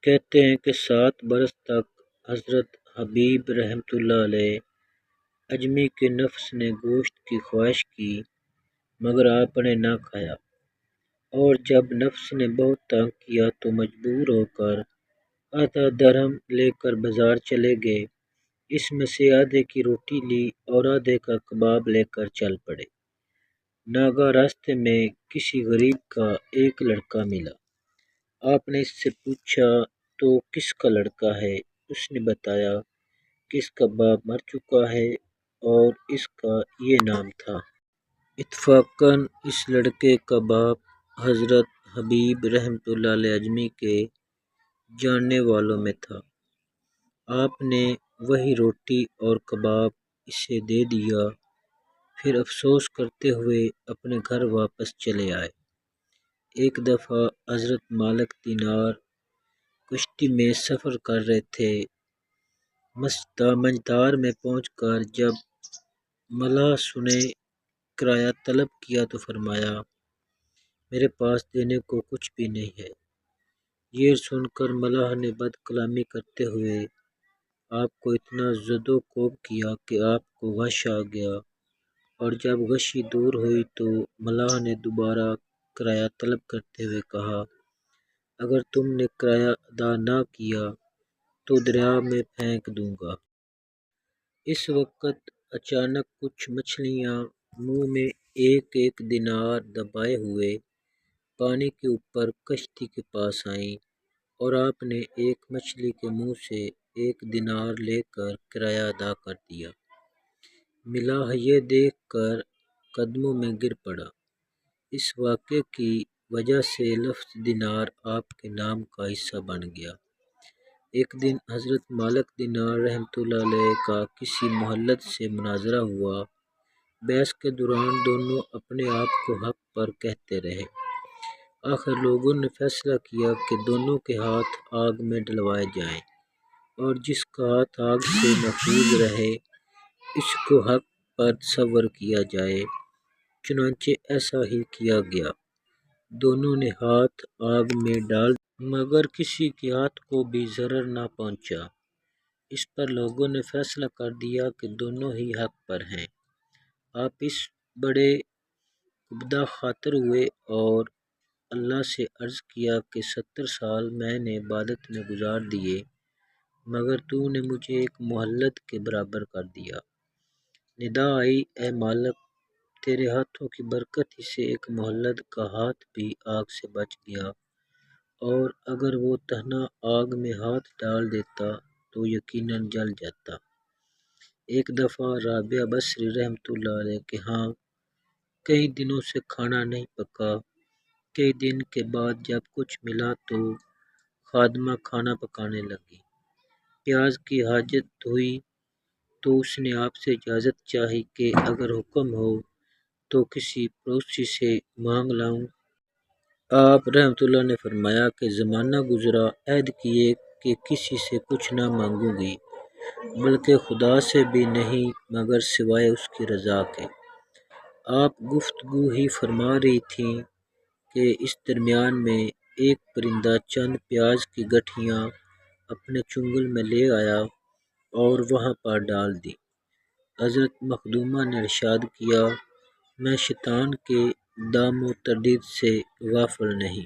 کہتے ہیں کہ 7 برس تک حضرت حبیب رحمۃ اللہ علیہ اجمی کے نفس نے گوشت کی خواہش کی مگر آپ نے نہ کھایا، اور جب نفس نے بہت تنگ کیا تو مجبور ہو کر آدھا درہم لے کر بازار چلے گئے، اس میں سے آدھے کی روٹی لی اور آدھے کا کباب لے کر چل پڑے۔ ناگہاں راستے میں کسی غریب کا ایک لڑکا ملا۔ آپ نے اس سے پوچھا تو کس کا لڑکا ہے؟ اس نے بتایا کہ اس کا باپ مر چکا ہے اور اس کا یہ نام تھا۔ اتفاقاً اس لڑکے کا باپ حضرت حبیب رحمۃ اللہ علیہ اجمی کے جاننے والوں میں تھا۔ آپ نے وہی روٹی اور کباب اسے دے دیا، پھر افسوس کرتے ہوئے اپنے گھر واپس چلے آئے۔ ایک دفعہ حضرت مالک دینار کشتی میں سفر کر رہے تھے۔ منجدار میں پہنچ کر جب ملاح نے کرایہ طلب کیا تو فرمایا، میرے پاس دینے کو کچھ بھی نہیں ہے۔ یہ سن کر ملاح نے بد کلامی کرتے ہوئے آپ کو اتنا زد و کوب کیا کہ آپ کو غش آ گیا، اور جب غشی دور ہوئی تو ملاح نے دوبارہ کرایہ طلب کرتے ہوئے کہا، اگر تم نے کرایہ ادا نہ کیا تو دریا میں پھینک دوں گا۔ اس وقت اچانک کچھ مچھلیاں منہ میں ایک ایک دینار دبائے ہوئے پانی کے اوپر کشتی کے پاس آئیں، اور آپ نے ایک مچھلی کے منہ سے 1 دینار لے کر کرایہ ادا کر دیا۔ ملاح یہ دیکھ کر قدموں میں گر پڑا۔ اس واقعے کی وجہ سے لفظ دینار آپ کے نام کا حصہ بن گیا۔ ایک دن حضرت مالک دینار رحمۃ اللہ علیہ کا کسی مہلت سے مناظرہ ہوا۔ بحث کے دوران دونوں اپنے آپ کو حق پر کہتے رہے۔ آخر لوگوں نے فیصلہ کیا کہ دونوں کے ہاتھ آگ میں ڈلوائے جائیں، اور جس کا ہاتھ آگ سے محفوظ رہے اس کو حق پر تصور کیا جائے۔ چنانچہ ایسا ہی کیا گیا۔ دونوں نے ہاتھ آگ میں ڈال دیے مگر کسی کے ہاتھ کو بھی ضرر نہ پہنچا۔ اس پر لوگوں نے فیصلہ کر دیا کہ دونوں ہی حق پر ہیں۔ آپ اس بڑے کبدہ خاطر ہوئے اور اللہ سے عرض کیا کہ 70 سال میں نے عبادت میں گزار دیے مگر تو نے مجھے ایک مہلت کے برابر کر دیا۔ ندا آئی، اے مالک، تیرے ہاتھوں کی برکت ہی سے ایک مہلت کا ہاتھ بھی آگ سے بچ گیا، اور اگر وہ تنہا آگ میں ہاتھ ڈال دیتا تو یقیناً جل جاتا۔ ایک دفعہ رابعہ بصری رحمۃ اللہ علیہ کے ہاں کئی دنوں سے کھانا نہیں پکا۔ کئی دن کے بعد جب کچھ ملا تو خادمہ کھانا پکانے لگی۔ پیاز کی حاجت ہوئی تو اس نے آپ سے اجازت چاہی کہ اگر حکم ہو تو کسی پڑوسی سے مانگ لاؤں۔ آپ رحمۃ اللہ نے فرمایا کہ زمانہ گزرا، عہد کیے کہ کسی سے کچھ نہ مانگوں گی، بلکہ خدا سے بھی نہیں مگر سوائے اس کی رضا کے۔ آپ گفتگو ہی فرما رہی تھیں کہ اس درمیان میں ایک پرندہ چند پیاز کی گٹھلیاں اپنے چنگل میں لے آیا اور وہاں پر ڈال دی۔ حضرت مخدومہ نے ارشاد کیا، میں شیطان کے دام و تردید سے غافل نہیں۔